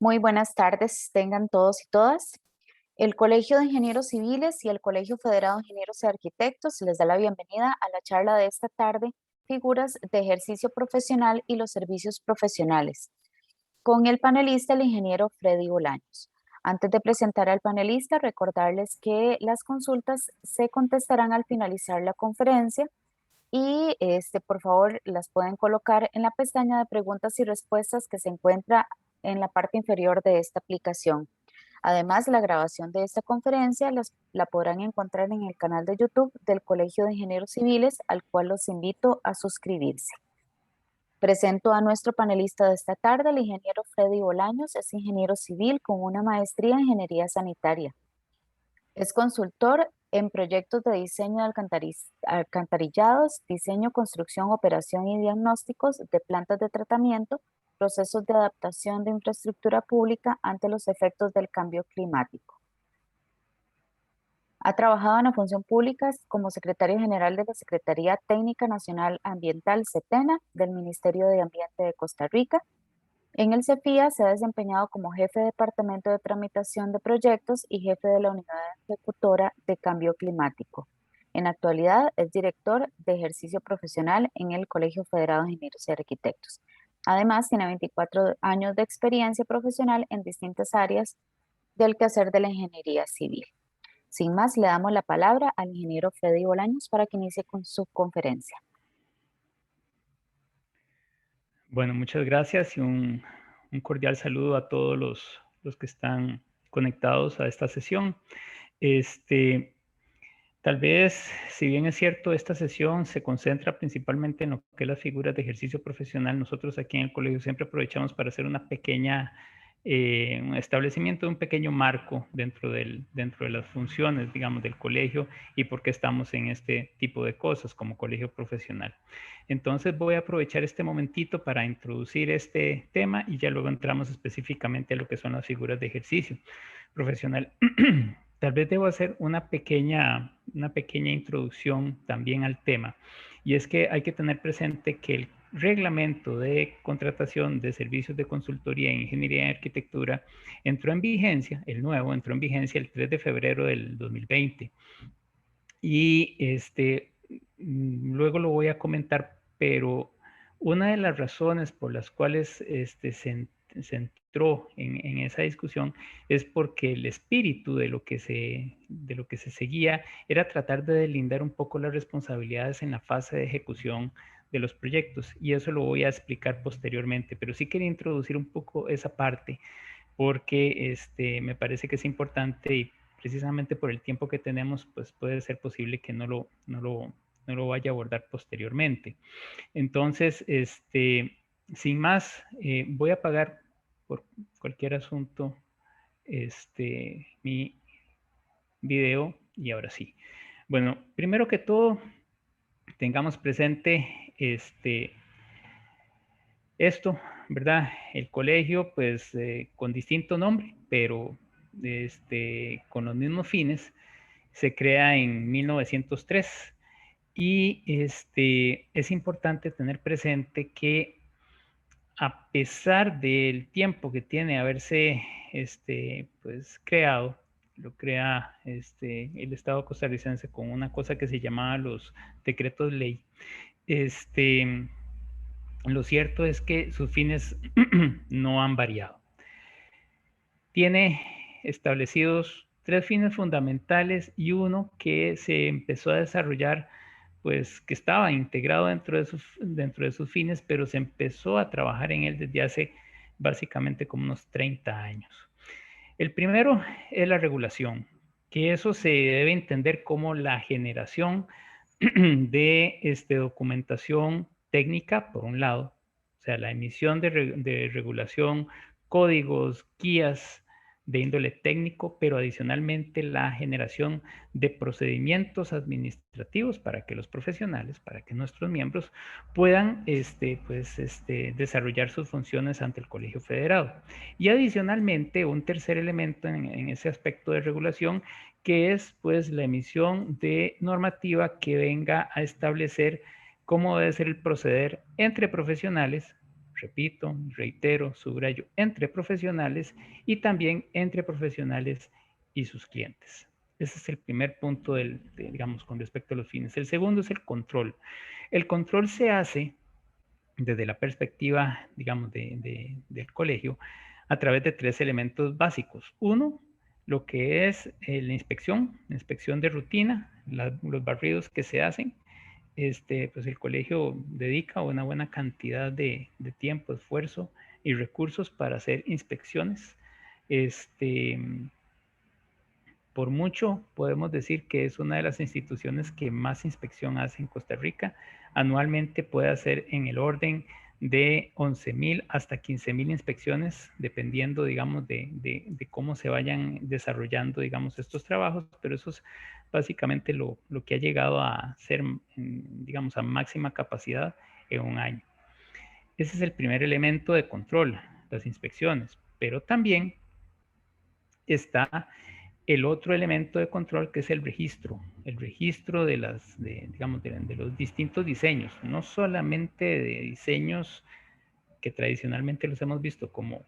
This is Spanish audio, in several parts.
Muy buenas tardes, tengan todos y todas. El Colegio de Ingenieros Civiles y el Colegio Federado de Ingenieros y Arquitectos les da la bienvenida a la charla de esta tarde, Figuras de Ejercicio Profesional y los Servicios Profesionales, con el panelista, el ingeniero Freddy Bolaños. Antes de presentar al panelista, recordarles que las consultas se contestarán al finalizar la conferencia y por favor las pueden colocar en la pestaña de preguntas y respuestas que se encuentra en la parte inferior de esta aplicación. Además, la grabación de esta conferencia la podrán encontrar en el canal de YouTube del Colegio de Ingenieros Civiles, al cual los invito a suscribirse. Presento a nuestro panelista de esta tarde, el ingeniero Freddy Bolaños. Es ingeniero civil con una maestría en ingeniería sanitaria. Es consultor en proyectos de diseño de alcantarillados, diseño, construcción, operación y diagnósticos de plantas de tratamiento, procesos de adaptación de infraestructura pública ante los efectos del cambio climático. Ha trabajado en la función pública como secretario general de la Secretaría Técnica Nacional Ambiental SETENA del Ministerio de Ambiente de Costa Rica. En el CEPIA se ha desempeñado como jefe de departamento de tramitación de proyectos y jefe de la unidad ejecutora de cambio climático. En la actualidad es director de ejercicio profesional en el Colegio Federado de Ingenieros y Arquitectos. Además, tiene 24 años de experiencia profesional en distintas áreas del quehacer de la ingeniería civil. Sin más, le damos la palabra al ingeniero Freddy Bolaños para que inicie con su conferencia. Bueno, muchas gracias y un cordial saludo a todos los que están conectados a esta sesión. Tal vez, si bien es cierto, esta sesión se concentra principalmente en lo que es las figuras de ejercicio profesional. Nosotros aquí en el colegio siempre aprovechamos para hacer una pequeña, un establecimiento de un pequeño marco dentro de las funciones, digamos, del colegio y por qué estamos en este tipo de cosas como colegio profesional. Entonces voy a aprovechar este momentito para introducir este tema y ya luego entramos específicamente a lo que son las figuras de ejercicio profesional. Tal vez debo hacer una pequeña introducción también al tema. Y es que hay que tener presente que el reglamento de contratación de servicios de consultoría en ingeniería y arquitectura entró en vigencia, el nuevo entró en vigencia el 3 de febrero del 2020. Y luego lo voy a comentar, pero una de las razones por las cuales se entró en esa discusión es porque el espíritu de lo que se seguía era tratar de delindar un poco las responsabilidades en la fase de ejecución de los proyectos, y eso lo voy a explicar posteriormente, pero sí quería introducir un poco esa parte porque me parece que es importante y precisamente por el tiempo que tenemos, pues puede ser posible que no lo vaya a abordar posteriormente. Entonces, sin más, voy a apagar por cualquier asunto mi video y ahora sí. Bueno, primero que todo, tengamos presente esto, ¿verdad? El colegio, pues, con distinto nombre, pero con los mismos fines, se crea en 1903. Y es importante tener presente que a pesar del tiempo que tiene haberse pues, creado, lo crea el Estado costarricense con una cosa que se llamaba los decretos ley. Lo cierto es que sus fines no han variado. Tiene establecidos 3 fines fundamentales y uno que se empezó a desarrollar, pues que estaba integrado dentro de sus fines, pero se empezó a trabajar en él desde hace básicamente como unos 30 años. El primero es la regulación, que eso se debe entender como la generación de documentación técnica, por un lado, o sea, la emisión de regulación, códigos, guías de índole técnico, pero adicionalmente la generación de procedimientos administrativos para que los profesionales, para que nuestros miembros puedan desarrollar sus funciones ante el Colegio Federado. Y adicionalmente, un tercer elemento en ese aspecto de regulación, que es pues la emisión de normativa que venga a establecer cómo debe ser el proceder entre profesionales repito, reitero, subrayo, entre profesionales y también entre profesionales y sus clientes. Ese es el primer punto digamos, con respecto a los fines. El segundo es el control. El control se hace desde la perspectiva, digamos, del colegio a través de tres elementos básicos. Uno, lo que es la inspección de rutina, los barridos que se hacen. Pues el colegio dedica una buena cantidad de tiempo, esfuerzo y recursos para hacer inspecciones. Este, por mucho podemos decir que es una de las instituciones que más inspección hace en Costa Rica. Anualmente puede hacer en el orden de 11,000 hasta 15,000 inspecciones, dependiendo, digamos, de cómo se vayan desarrollando, digamos, estos trabajos, pero eso es básicamente lo que ha llegado a ser, digamos, a máxima capacidad en un año. Ese es el primer elemento de control, las inspecciones, pero también está el otro elemento de control, que es el registro digamos, de los distintos diseños, no solamente de diseños que tradicionalmente los hemos visto como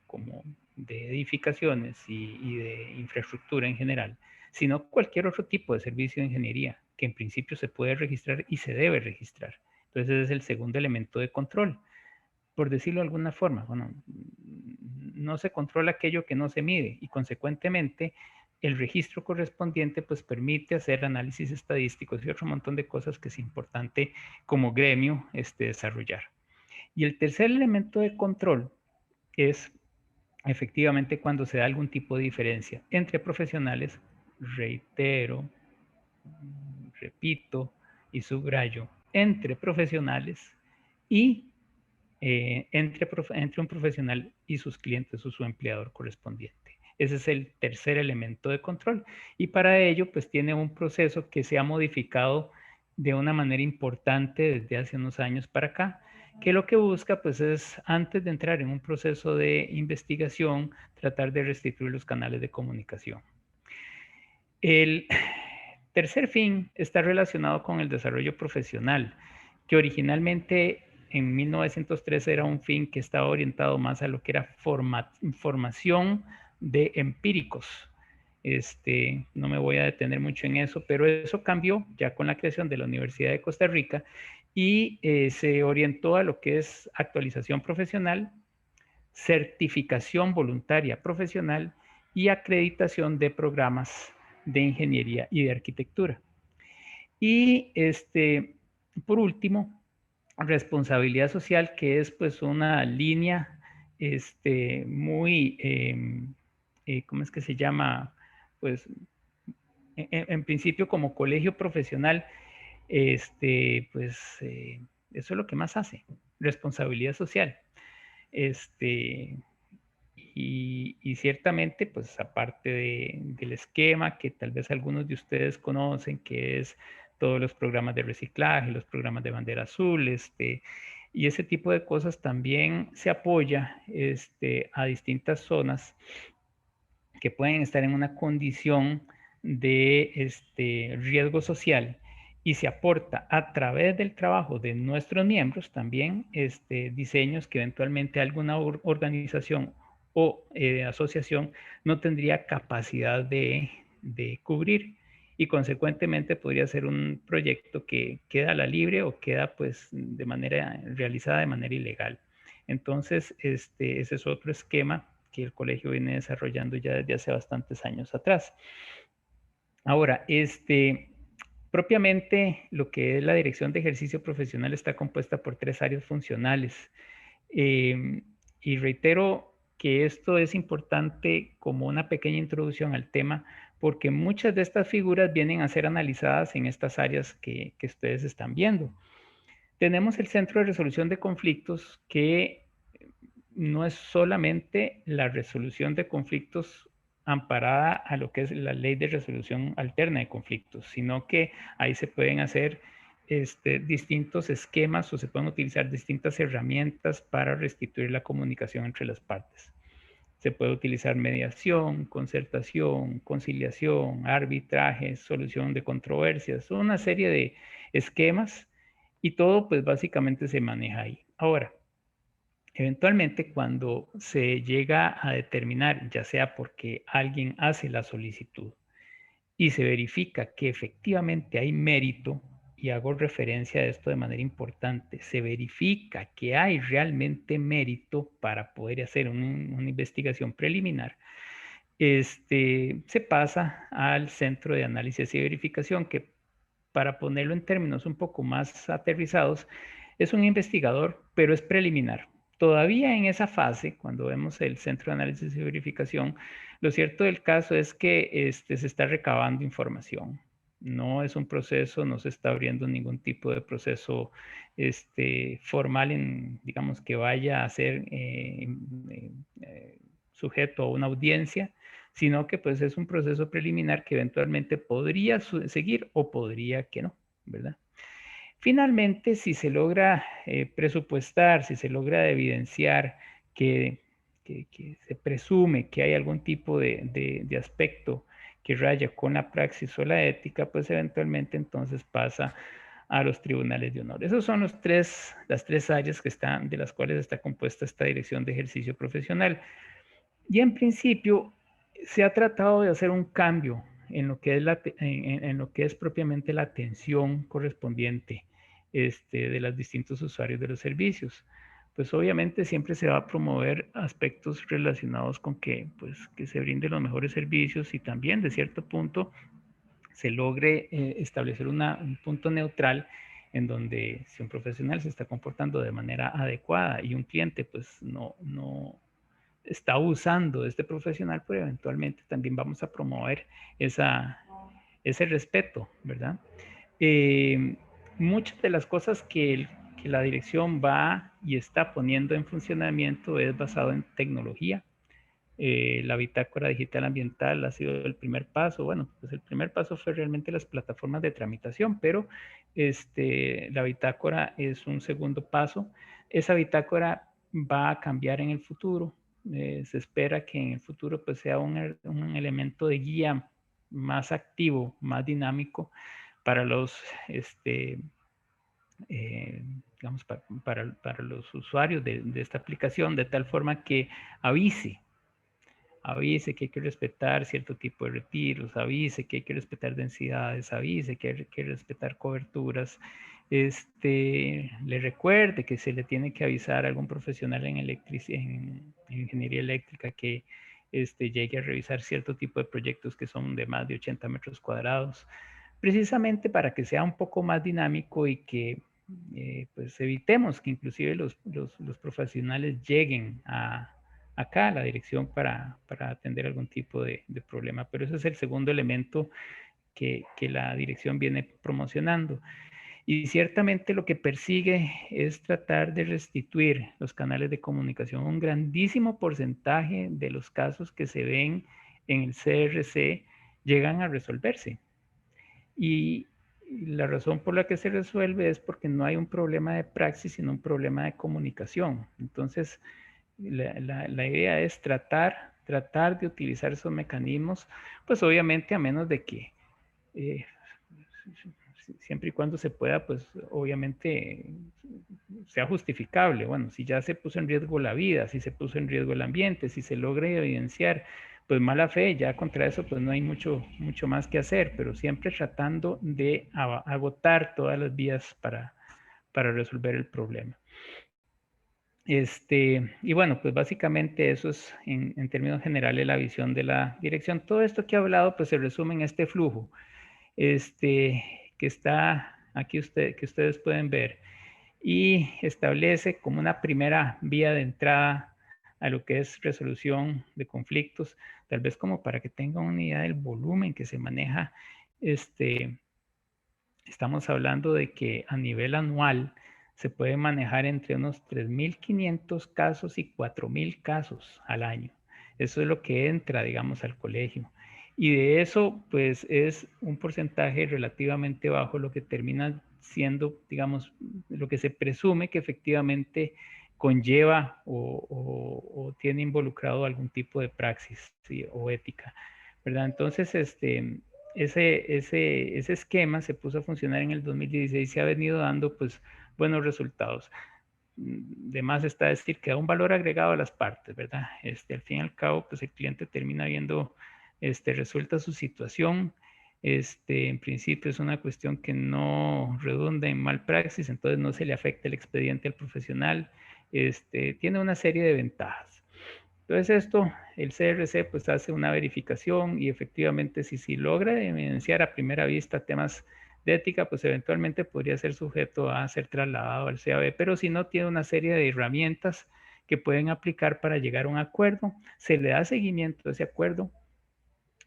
de edificaciones y de infraestructura en general, sino cualquier otro tipo de servicio de ingeniería que en principio se puede registrar y se debe registrar. Entonces ese es el segundo elemento de control. Por decirlo de alguna forma, bueno, no se controla aquello que no se mide y consecuentemente el registro correspondiente pues permite hacer análisis estadísticos y otro montón de cosas que es importante como gremio desarrollar. Y el tercer elemento de control es efectivamente cuando se da algún tipo de diferencia entre profesionales, reitero, repito y subrayo, entre profesionales y entre un profesional y sus clientes o su empleador correspondiente. Ese es el tercer elemento de control. Y para ello, pues tiene un proceso que se ha modificado de una manera importante desde hace unos años para acá, que lo que busca, pues es, antes de entrar en un proceso de investigación, tratar de restituir los canales de comunicación. El tercer fin está relacionado con el desarrollo profesional, que originalmente en 1913 era un fin que estaba orientado más a lo que era formación de empíricos. No me voy a detener mucho en eso, pero eso cambió ya con la creación de la Universidad de Costa Rica y se orientó a lo que es actualización profesional, certificación voluntaria profesional y acreditación de programas de ingeniería y de arquitectura. Y por último, responsabilidad social, que es pues una línea muy, ¿cómo es que se llama? Pues en principio como colegio profesional, pues eso es lo que más hace, responsabilidad social. Y ciertamente, pues aparte del esquema que tal vez algunos de ustedes conocen, que es todos los programas de reciclaje, los programas de bandera azul, y ese tipo de cosas también se apoya a distintas zonas que pueden estar en una condición de riesgo social y se aporta a través del trabajo de nuestros miembros también diseños que eventualmente alguna organización o asociación no tendría capacidad de cubrir y consecuentemente podría ser un proyecto que queda a la libre o queda pues de manera realizada de manera ilegal. Entonces, ese es otro esquema que el colegio viene desarrollando ya desde hace bastantes años atrás. Ahora, propiamente lo que es la dirección de ejercicio profesional está compuesta por tres áreas funcionales. Y reitero que esto es importante como una pequeña introducción al tema, porque muchas de estas figuras vienen a ser analizadas en estas áreas que ustedes están viendo. Tenemos el Centro de Resolución de Conflictos, que no es solamente la resolución de conflictos amparada a lo que es la ley de resolución alterna de conflictos, sino que ahí se pueden hacer distintos esquemas o se pueden utilizar distintas herramientas para restituir la comunicación entre las partes. Se puede utilizar mediación, concertación, conciliación, arbitraje, solución de controversias, una serie de esquemas y todo pues básicamente se maneja ahí. Ahora, Eventualmente, cuando se llega a determinar, ya sea porque alguien hace la solicitud y se verifica que efectivamente hay mérito, y hago referencia a esto de manera importante, se verifica que hay realmente mérito para poder hacer una investigación preliminar, se pasa al centro de análisis y verificación, que para ponerlo en términos un poco más aterrizados, es un investigador, pero es preliminar. Todavía en esa fase, cuando vemos el centro de análisis y verificación, lo cierto del caso es que se está recabando información. No es un proceso, no se está abriendo ningún tipo de proceso formal, digamos, que vaya a ser sujeto a una audiencia, sino que pues es un proceso preliminar que eventualmente podría seguir o podría que no, ¿verdad? Finalmente, si se logra presupuestar, si se logra evidenciar que se presume que hay algún tipo de aspecto que raya con la praxis o la ética, pues eventualmente entonces pasa a los tribunales de honor. Esas son las tres áreas de las cuales está compuesta esta dirección de ejercicio profesional. Y en principio se ha tratado de hacer un cambio en lo que es, en lo que es propiamente la atención correspondiente de los distintos usuarios de los servicios. Pues obviamente siempre se va a promover aspectos relacionados con que se brinden los mejores servicios, y también de cierto punto se logre establecer un punto neutral en donde, si un profesional se está comportando de manera adecuada y un cliente pues no está usando este profesional, pues eventualmente también vamos a promover ese respeto, ¿verdad? Eh, Muchas de las cosas que la dirección va y está poniendo en funcionamiento es basado en tecnología. La bitácora digital ambiental ha sido el primer paso. Bueno, pues el primer paso fue realmente las plataformas de tramitación, pero la bitácora es un segundo paso. Esa bitácora va a cambiar en el futuro. Se espera que en el futuro pues, sea un elemento de guía más activo, más dinámico para los, eh, digamos, para los usuarios de esta aplicación, de tal forma que avise que hay que respetar cierto tipo de retiros, avise que hay que respetar densidades, avise que hay que respetar coberturas, le recuerde que se le tiene que avisar a algún profesional en ingeniería eléctrica que llegue a revisar cierto tipo de proyectos que son de más de 80 metros cuadrados, precisamente para que sea un poco más dinámico y que pues evitemos que inclusive los profesionales lleguen acá a la dirección para atender algún tipo de problema. Pero ese es el segundo elemento que la dirección viene promocionando. Y ciertamente lo que persigue es tratar de restituir los canales de comunicación. Un grandísimo porcentaje de los casos que se ven en el CRC llegan a resolverse. Y la razón por la que se resuelve es porque no hay un problema de praxis, sino un problema de comunicación. Entonces, la idea es tratar de utilizar esos mecanismos, pues obviamente a menos de que, eh, siempre y cuando se pueda, pues obviamente sea justificable. Bueno, si ya se puso en riesgo la vida, si se puso en riesgo el ambiente, si se logra evidenciar pues mala fe, ya contra eso pues no hay mucho más que hacer, pero siempre tratando de agotar todas las vías para resolver el problema. Y bueno, pues básicamente eso es en términos generales la visión de la dirección. Todo esto que he hablado pues se resume en este flujo que está aquí, que ustedes pueden ver, y establece como una primera vía de entrada a lo que es resolución de conflictos, tal vez como para que tengan una idea del volumen que se maneja. Estamos hablando de que a nivel anual se puede manejar entre unos 3.500 casos y 4.000 casos al año. Eso es lo que entra, digamos, al colegio. Y de eso, pues es un porcentaje relativamente bajo lo que termina siendo, digamos, lo que se presume que efectivamente conlleva o tiene involucrado algún tipo de praxis, ¿sí? O ética, ¿verdad? Entonces, ese esquema se puso a funcionar en el 2016 y se ha venido dando pues buenos resultados. de más está decir que da un valor agregado a las partes, ¿verdad? Al fin y al cabo, pues el cliente termina viendo, resuelta su situación. En principio es una cuestión que no redunda en mal praxis, entonces no se le afecta el expediente al profesional. Tiene una serie de ventajas. Entonces esto, el CRC pues hace una verificación y efectivamente si logra evidenciar a primera vista temas de ética, pues eventualmente podría ser sujeto a ser trasladado al CAB, pero si no, tiene una serie de herramientas que pueden aplicar para llegar a un acuerdo, se le da seguimiento a ese acuerdo,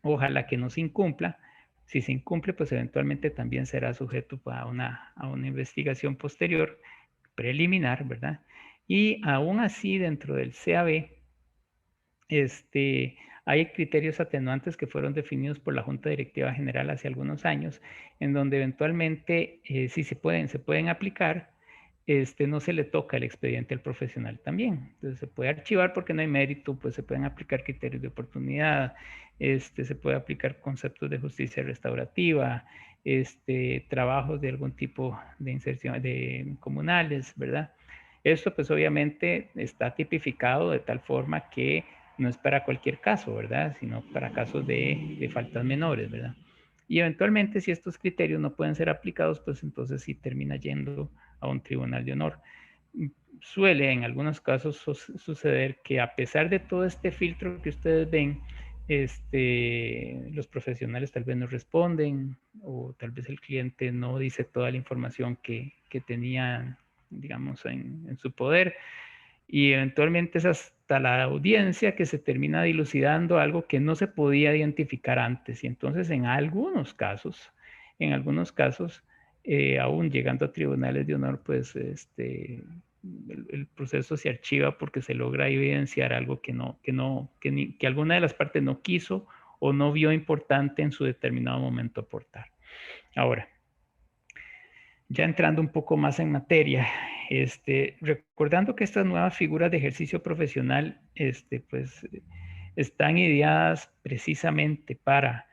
ojalá que no se incumpla. Si se incumple, pues eventualmente también será sujeto a una investigación posterior, preliminar, ¿verdad? Y aún así, dentro del CAB, hay criterios atenuantes que fueron definidos por la Junta Directiva General hace algunos años, en donde eventualmente, si se pueden aplicar, no se le toca el expediente al profesional también. Entonces se puede archivar porque no hay mérito, pues se pueden aplicar criterios de oportunidad, se puede aplicar conceptos de justicia restaurativa, trabajos de algún tipo de inserción de comunales, ¿verdad? Esto pues obviamente está tipificado de tal forma que no es para cualquier caso, ¿verdad? Sino para casos de faltas menores, ¿verdad? Y eventualmente si estos criterios no pueden ser aplicados, pues entonces sí termina yendo a un tribunal de honor. Suele en algunos casos suceder que a pesar de todo este filtro que ustedes ven, los profesionales tal vez no responden o tal vez el cliente no dice toda la información que tenía, digamos, en su poder y eventualmente es hasta la audiencia que se termina dilucidando algo que no se podía identificar antes. Y entonces en algunos casos, aún llegando a tribunales de honor, pues el proceso se archiva porque se logra evidenciar algo que alguna de las partes no quiso o no vio importante en su determinado momento aportar. Ahora, ya entrando un poco más en materia, recordando que estas nuevas figuras de ejercicio profesional, pues, están ideadas precisamente para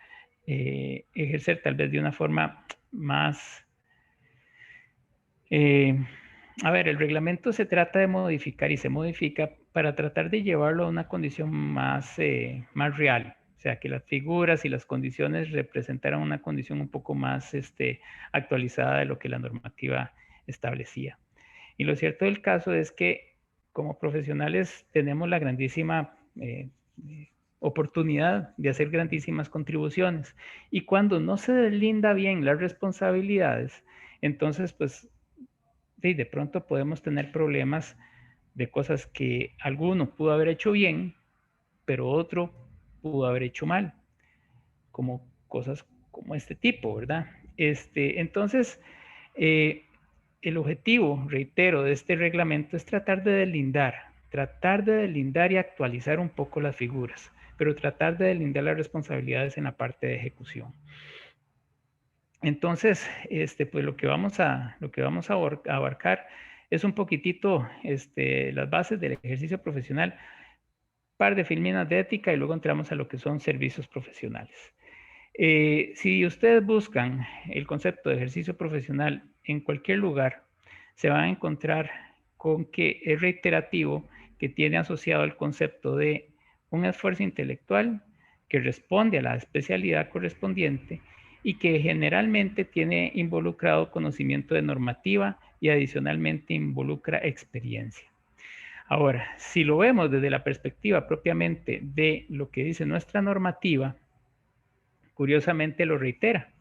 ejercer tal vez de una forma más... a ver, el reglamento se trata de modificar y se modifica para tratar de llevarlo a una condición más real. O sea, que las figuras y las condiciones representaran una condición un poco más actualizada de lo que la normativa establecía. Y lo cierto del caso es que como profesionales tenemos la grandísima oportunidad de hacer grandísimas contribuciones. Y cuando no se deslinda bien las responsabilidades, entonces pues de pronto podemos tener problemas de cosas que alguno pudo haber hecho bien, pero otro pudo haber hecho mal, como cosas como este tipo, ¿verdad? Entonces, el objetivo, reitero, de este reglamento es tratar de deslindar y actualizar un poco las figuras, pero tratar de deslindar las responsabilidades en la parte de ejecución. Entonces, pues lo que vamos a abarcar es un poquitito las bases del ejercicio profesional, par de filminas de ética y luego entramos a lo que son servicios profesionales. Si ustedes buscan el concepto de ejercicio profesional en cualquier lugar, se van a encontrar con que es reiterativo, que tiene asociado el concepto de un esfuerzo intelectual que responde a la especialidad correspondiente y que generalmente tiene involucrado conocimiento de normativa y adicionalmente involucra experiencia. Ahora, si lo vemos desde la perspectiva propiamente de lo que dice nuestra normativa, curiosamente lo reitera.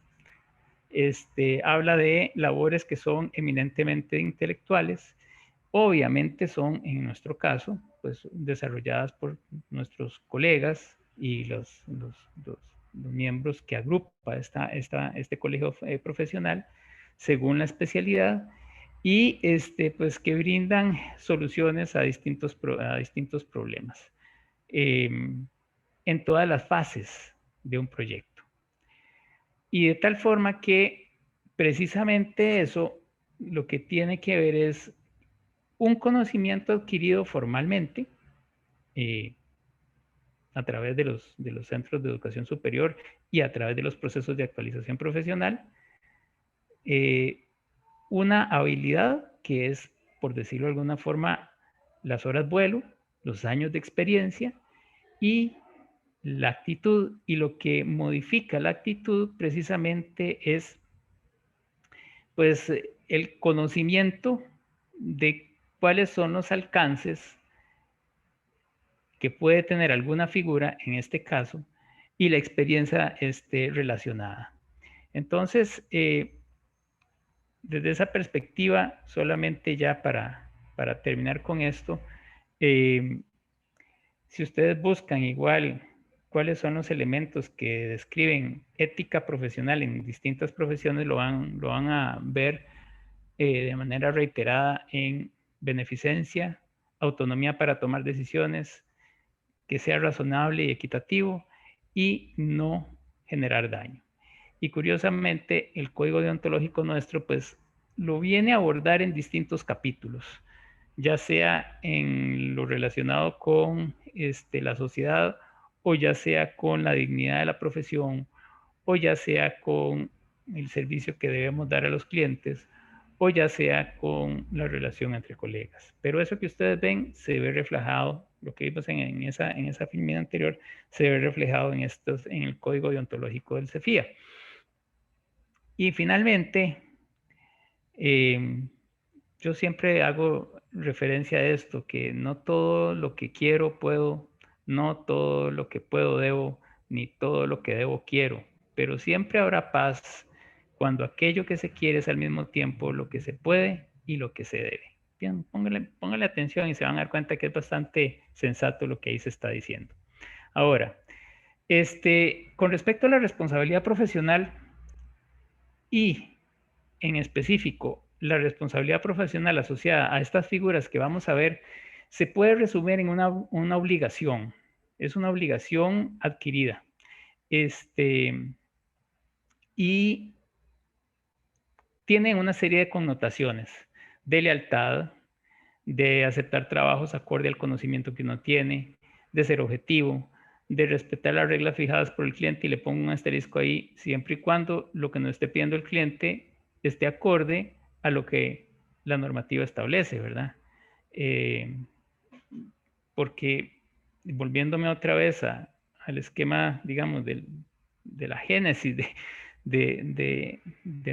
Habla de labores que son eminentemente intelectuales, obviamente son, en nuestro caso, pues desarrolladas por nuestros colegas y los miembros que agrupa este colegio profesional según la especialidad y pues que brindan soluciones a distintos problemas en todas las fases de un proyecto. Y de tal forma que precisamente eso lo que tiene que ver es un conocimiento adquirido formalmente a través de los centros de educación superior y a través de los procesos de actualización profesional, una habilidad que es por decirlo de alguna forma, las horas vuelo, los años de experiencia y la actitud. Y lo que modifica la actitud precisamente es pues el conocimiento de cuáles son los alcances que puede tener alguna figura, en este caso, y la experiencia relacionada. Entonces, desde esa perspectiva, solamente ya para terminar con esto, si ustedes buscan igual cuáles son los elementos que describen ética profesional en distintas profesiones, lo van a ver de manera reiterada en beneficencia, autonomía para tomar decisiones, que sea razonable y equitativo y no generar daño. Y curiosamente, el código deontológico nuestro, pues, lo viene a abordar en distintos capítulos, ya sea en lo relacionado con la sociedad, o ya sea con la dignidad de la profesión, o ya sea con el servicio que debemos dar a los clientes, o ya sea con la relación entre colegas. Pero eso que ustedes ven se ve reflejado, lo que vimos en esa filmina anterior, se ve reflejado en el código deontológico del CEFIA. Y finalmente, yo siempre hago referencia a esto, que no todo lo que quiero puedo, no todo lo que puedo debo, ni todo lo que debo quiero, pero siempre habrá paz cuando aquello que se quiere es al mismo tiempo lo que se puede y lo que se debe. Bien, póngale atención y se van a dar cuenta que es bastante sensato lo que ahí se está diciendo. Ahora, con respecto a la responsabilidad profesional y en específico la responsabilidad profesional asociada a estas figuras que vamos a ver, se puede resumir en una obligación. Es una obligación adquirida. Y tiene una serie de connotaciones de lealtad, de aceptar trabajos acorde al conocimiento que uno tiene, de ser objetivo, de respetar las reglas fijadas por el cliente, y le pongo un asterisco ahí, siempre y cuando lo que nos esté pidiendo el cliente esté acorde a lo que la normativa establece, ¿verdad? Porque volviéndome otra vez al esquema, digamos, de la génesis de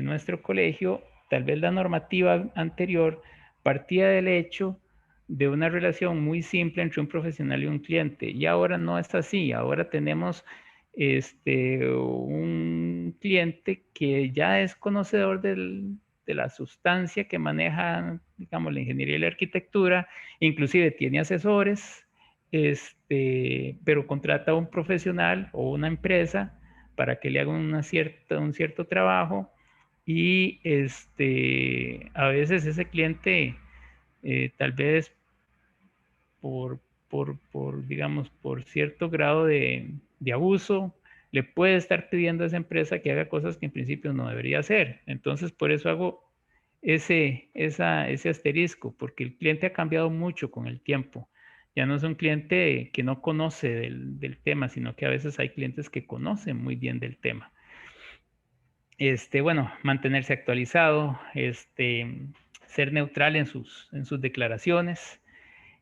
nuestro colegio, tal vez la normativa anterior partía del hecho de una relación muy simple entre un profesional y un cliente, y ahora no es así. Ahora tenemos un cliente que ya es conocedor de la sustancia que maneja, digamos, la ingeniería y la arquitectura, inclusive tiene asesores, pero contrata a un profesional o una empresa para que le haga un cierto trabajo, y a veces ese cliente, tal vez por, digamos, por cierto grado de abuso, le puede estar pidiendo a esa empresa que haga cosas que en principio no debería hacer. Entonces, por eso hago ese asterisco, porque el cliente ha cambiado mucho con el tiempo. Ya no es un cliente que no conoce del tema, sino que a veces hay clientes que conocen muy bien del tema. Bueno, mantenerse actualizado, ser neutral en sus declaraciones,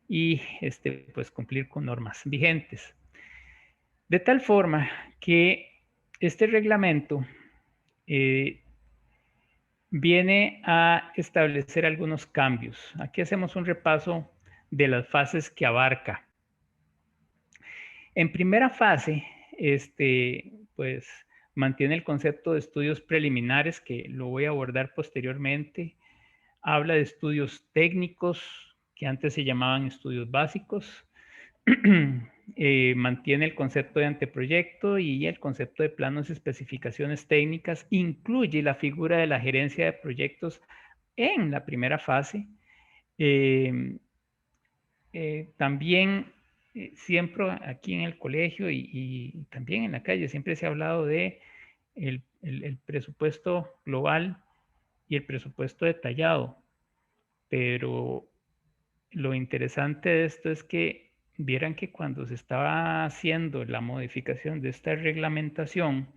y pues cumplir con normas vigentes. De tal forma que este reglamento viene a establecer algunos cambios. Aquí hacemos un repaso de las fases que abarca. En primera fase, pues mantiene el concepto de estudios preliminares, que lo voy a abordar posteriormente. Habla de estudios técnicos, que antes se llamaban estudios básicos. Mantiene el concepto de anteproyecto y el concepto de planos y especificaciones técnicas. Incluye la figura de la gerencia de proyectos en la primera fase. También siempre aquí en el colegio y también en la calle siempre se ha hablado de el presupuesto global y el presupuesto detallado, pero lo interesante de esto es que vieran que cuando se estaba haciendo la modificación de esta reglamentación,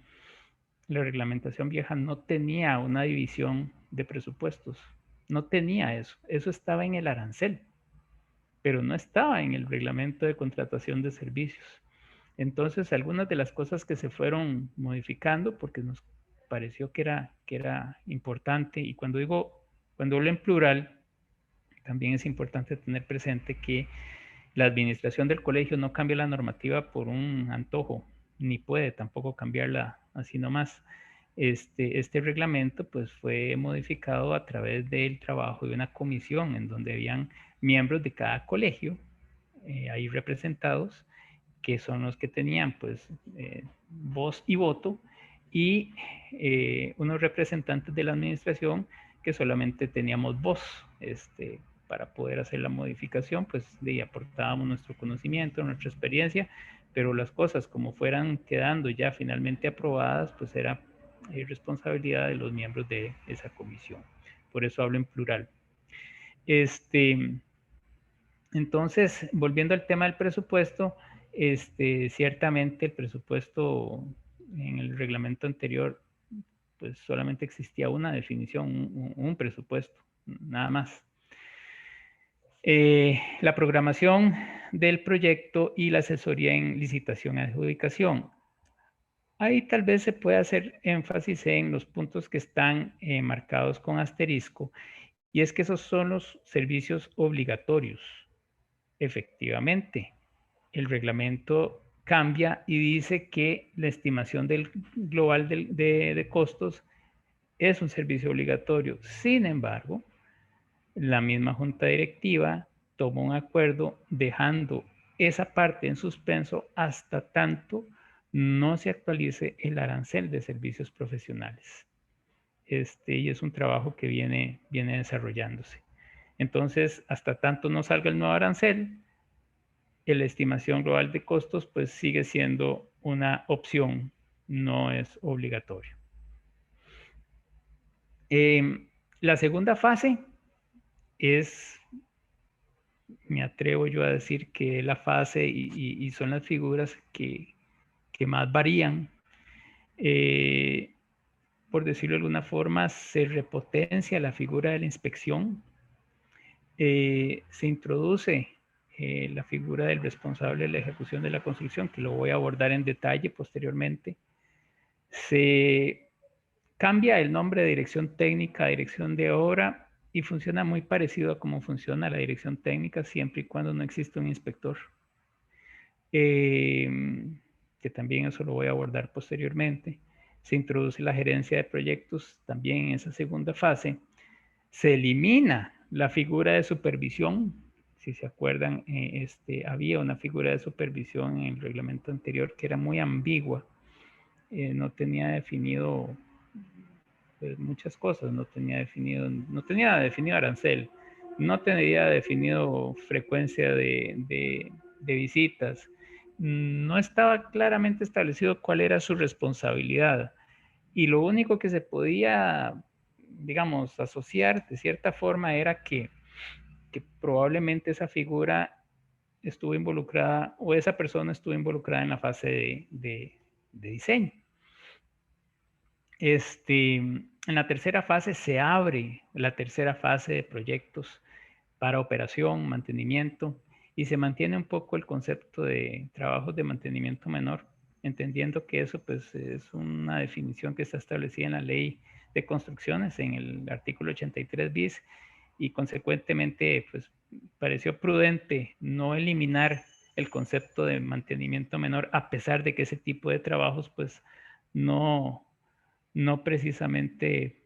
la reglamentación vieja no tenía una división de presupuestos. no tenía eso. Eso estaba en el arancel, pero no estaba en el reglamento de contratación de servicios. Entonces, algunas de las cosas que se fueron modificando, porque nos pareció que era importante, y cuando hablo en plural, también es importante tener presente que la administración del colegio no cambia la normativa por un antojo, ni puede tampoco cambiarla así nomás. Este reglamento pues fue modificado a través del trabajo de una comisión en donde habían miembros de cada colegio ahí representados, que son los que tenían pues voz y voto, y unos representantes de la administración que solamente teníamos voz para poder hacer la modificación, pues aportábamos nuestro conocimiento, nuestra experiencia, pero las cosas como fueran quedando ya finalmente aprobadas, pues era responsabilidad de los miembros de esa comisión. Por eso hablo en plural. Entonces, volviendo al tema del presupuesto, ciertamente el presupuesto en el reglamento anterior, pues solamente existía una definición, un presupuesto, nada más. La programación del proyecto y la asesoría en licitación y adjudicación. Ahí tal vez se puede hacer énfasis en los puntos que están marcados con asterisco, y es que esos son los servicios obligatorios. Efectivamente, el reglamento cambia y dice que la estimación del global de costos es un servicio obligatorio. Sin embargo, la misma junta directiva tomó un acuerdo dejando esa parte en suspenso hasta tanto no se actualice el arancel de servicios profesionales. Y es un trabajo que viene desarrollándose. Entonces, hasta tanto no salga el nuevo arancel, la estimación global de costos pues sigue siendo una opción, no es obligatorio. La segunda fase es, me atrevo yo a decir que la fase y son las figuras que más varían. Por decirlo de alguna forma, se repotencia la figura de la inspección, se introduce la figura del responsable de la ejecución de la construcción, que lo voy a abordar en detalle posteriormente. Se cambia el nombre de dirección técnica a dirección de obra y funciona muy parecido a cómo funciona la dirección técnica siempre y cuando no existe un inspector. Que también eso lo voy a abordar posteriormente. Se introduce la gerencia de proyectos también en esa segunda fase. Se elimina la figura de supervisión. Si se acuerdan, había una figura de supervisión en el reglamento anterior que era muy ambigua. No tenía definido pues, muchas cosas. No tenía definido arancel. No tenía definido frecuencia de visitas. No estaba claramente establecido cuál era su responsabilidad. Y lo único que se podía, digamos, asociar de cierta forma era que probablemente esa figura estuvo involucrada o esa persona estuvo involucrada en la fase de diseño. En la tercera fase se abre la tercera fase de proyectos para operación, mantenimiento, y se mantiene un poco el concepto de trabajos de mantenimiento menor, entendiendo que eso pues, es una definición que está establecida en la ley de construcciones en el artículo 83 bis, y consecuentemente pues, pareció prudente no eliminar el concepto de mantenimiento menor, a pesar de que ese tipo de trabajos pues no precisamente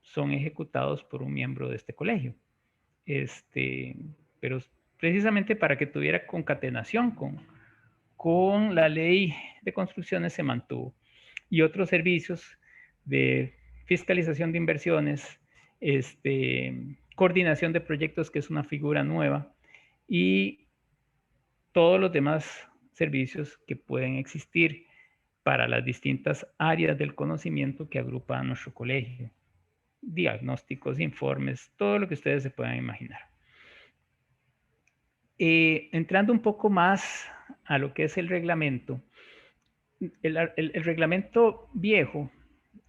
son ejecutados por un miembro de este colegio. Pero precisamente para que tuviera concatenación con la ley de construcciones se mantuvo. Y otros servicios de fiscalización de inversiones, coordinación de proyectos, que es una figura nueva, y todos los demás servicios que pueden existir para las distintas áreas del conocimiento que agrupa a nuestro colegio. Diagnósticos, informes, todo lo que ustedes se puedan imaginar. Entrando un poco más a lo que es el reglamento, el reglamento viejo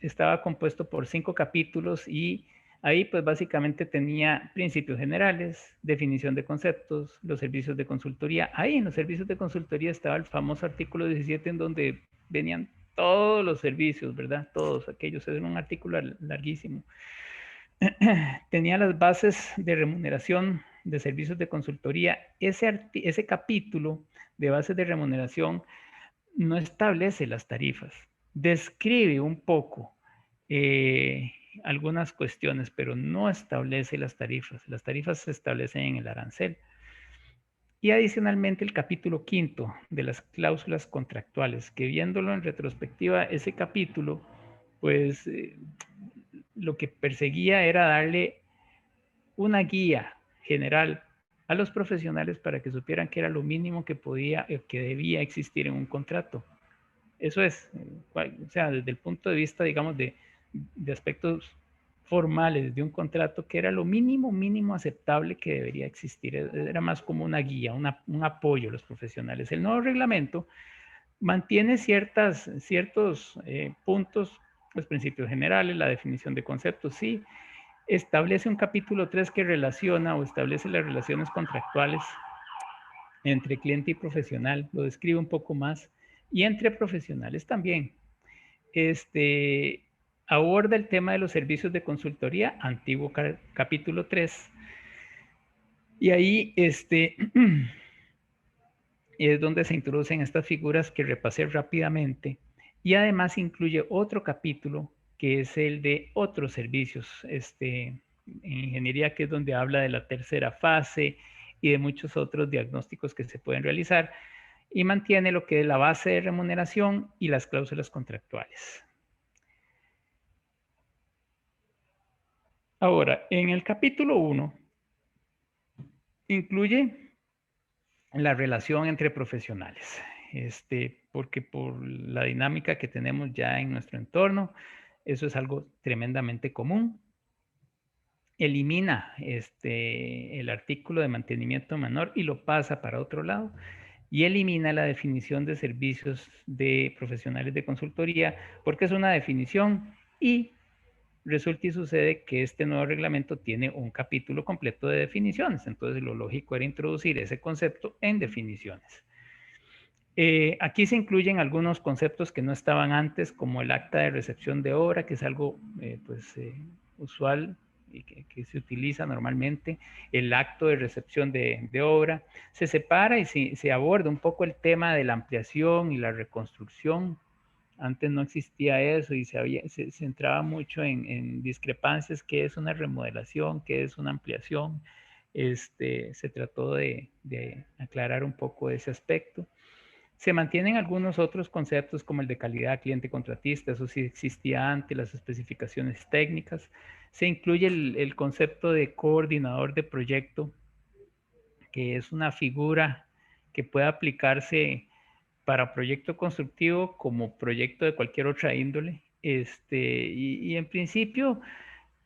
estaba compuesto por 5 capítulos y Ahí pues básicamente tenía principios generales, definición de conceptos, los servicios de consultoría. Ahí en los servicios de consultoría estaba el famoso artículo 17 en donde venían todos los servicios, ¿verdad? Todos aquellos. Era un artículo larguísimo. Tenía las bases de remuneración de servicios de consultoría. Ese capítulo de bases de remuneración no establece las tarifas, describe un poco algunas cuestiones, pero no establece las tarifas. Las tarifas se establecen en el arancel. Y adicionalmente el capítulo 5 de las cláusulas contractuales, que viéndolo en retrospectiva, ese capítulo, pues lo que perseguía era darle una guía general a los profesionales para que supieran que era lo mínimo que podía, que debía existir en un contrato. Eso es, o sea, desde el punto de vista, digamos, de aspectos formales de un contrato, que era lo mínimo, mínimo aceptable que debería existir. Era más como una guía, un apoyo a los profesionales. El nuevo reglamento mantiene ciertos puntos, los principios generales, la definición de conceptos, sí. Establece un capítulo 3 que relaciona o establece las relaciones contractuales entre cliente y profesional, lo describe un poco más, y entre profesionales también. Aborda el tema de los servicios de consultoría, antiguo capítulo 3, y ahí es donde se introducen estas figuras que repasé rápidamente, y además incluye otro capítulo que es el de otros servicios en ingeniería, que es donde habla de la tercera fase y de muchos otros diagnósticos que se pueden realizar, y mantiene lo que es la base de remuneración y las cláusulas contractuales. Ahora, en el capítulo 1 incluye la relación entre profesionales, porque por la dinámica que tenemos ya en nuestro entorno, eso es algo tremendamente común. Elimina el artículo de mantenimiento menor y lo pasa para otro lado, y elimina la definición de servicios de profesionales de consultoría, porque es una definición, y resulta y sucede que este nuevo reglamento tiene un capítulo completo de definiciones. Entonces lo lógico era introducir ese concepto en definiciones. Aquí se incluyen algunos conceptos que no estaban antes, como el acta de recepción de obra, que es algo usual y que se utiliza normalmente, el acto de recepción de obra. Se separa y se aborda un poco el tema de la ampliación y la reconstrucción. Antes no existía eso y se entraba mucho en discrepancias, qué es una remodelación, qué es una ampliación. Se trató de aclarar un poco ese aspecto. Se mantienen algunos otros conceptos como el de calidad cliente contratista, eso sí existía antes, las especificaciones técnicas. Se incluye el concepto de coordinador de proyecto, que es una figura que puede aplicarse para proyecto constructivo como proyecto de cualquier otra índole. Y en principio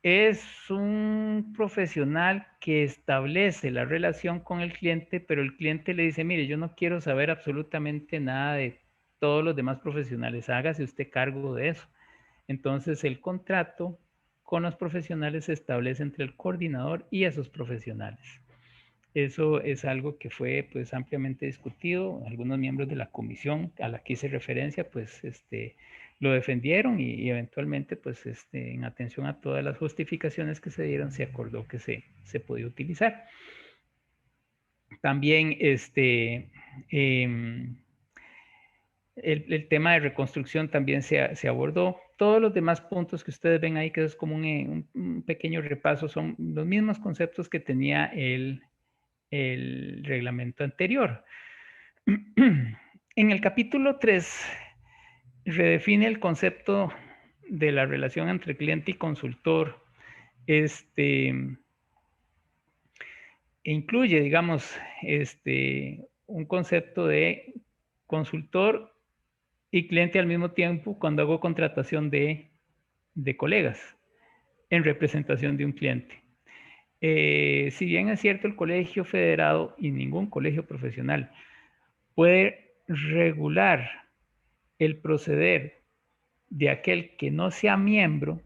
es un profesional que establece la relación con el cliente, pero el cliente le dice, mire, yo no quiero saber absolutamente nada de todos los demás profesionales, hágase usted cargo de eso. Entonces el contrato con los profesionales se establece entre el coordinador y esos profesionales. Eso es algo que fue pues ampliamente discutido. Algunos miembros de la comisión a la que hice referencia pues lo defendieron, y eventualmente pues en atención a todas las justificaciones que se dieron se acordó que se podía utilizar. También el tema de reconstrucción también se abordó. Todos los demás puntos que ustedes ven ahí, que es como un pequeño repaso, son los mismos conceptos que tenía el reglamento anterior. En el capítulo 3 redefine el concepto de la relación entre cliente y consultor. Incluye, digamos, un concepto de consultor y cliente al mismo tiempo cuando hago contratación de colegas en representación de un cliente. Si bien es cierto, el colegio federado y ningún colegio profesional puede regular el proceder de aquel que no sea miembro,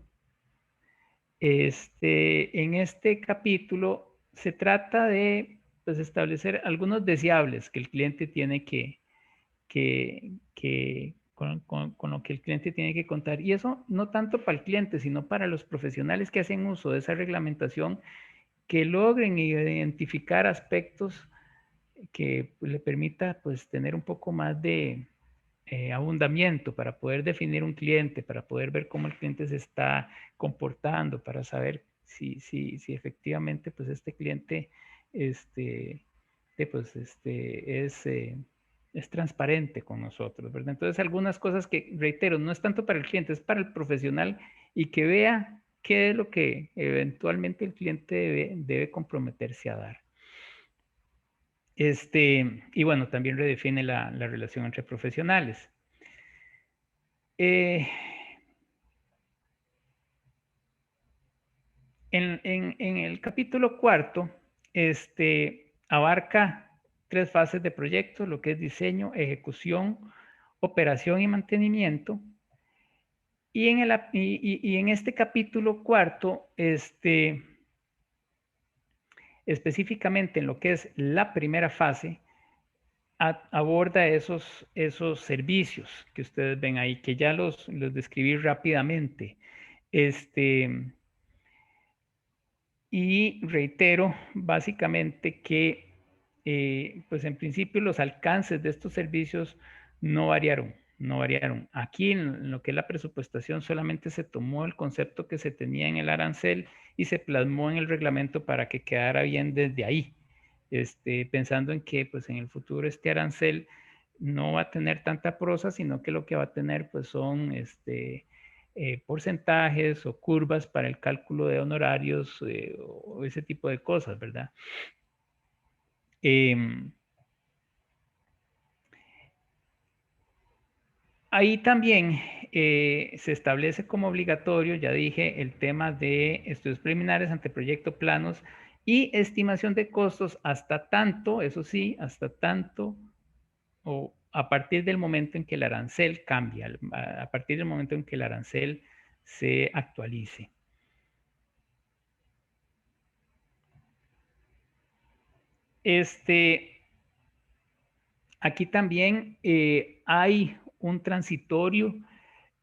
En este capítulo se trata de pues, establecer algunos deseables que el cliente tiene con lo que el cliente tiene que contar. Y eso no tanto para el cliente, sino para los profesionales que hacen uso de esa reglamentación, que logren identificar aspectos que le permita pues tener un poco más de abundamiento para poder definir un cliente, para poder ver cómo el cliente se está comportando, para saber si efectivamente pues este cliente este, es transparente con nosotros, ¿verdad? Entonces algunas cosas que, reitero, no es tanto para el cliente, es para el profesional y que vea qué es lo que eventualmente el cliente debe comprometerse a dar. Y bueno, también redefine la relación entre profesionales. En el capítulo cuarto, abarca 3 fases de proyecto, lo que es diseño, ejecución, operación y mantenimiento. Y en este capítulo cuarto, específicamente en lo que es la primera fase, aborda esos servicios que ustedes ven ahí, que ya los describí rápidamente. Y reitero básicamente que, pues en principio los alcances de estos servicios no variaron, no variaron. Aquí en lo que es la presupuestación solamente se tomó el concepto que se tenía en el arancel y se plasmó en el reglamento para que quedara bien desde ahí. Pensando en que pues en el futuro este arancel no va a tener tanta prosa, sino que lo que va a tener pues son porcentajes o curvas para el cálculo de honorarios o ese tipo de cosas, ¿verdad? Ahí también se establece como obligatorio, ya dije, el tema de estudios preliminares, anteproyecto, planos y estimación de costos hasta tanto, eso sí, hasta tanto o a partir del momento en que el arancel cambia, a partir del momento en que el arancel se actualice. Aquí también hay un transitorio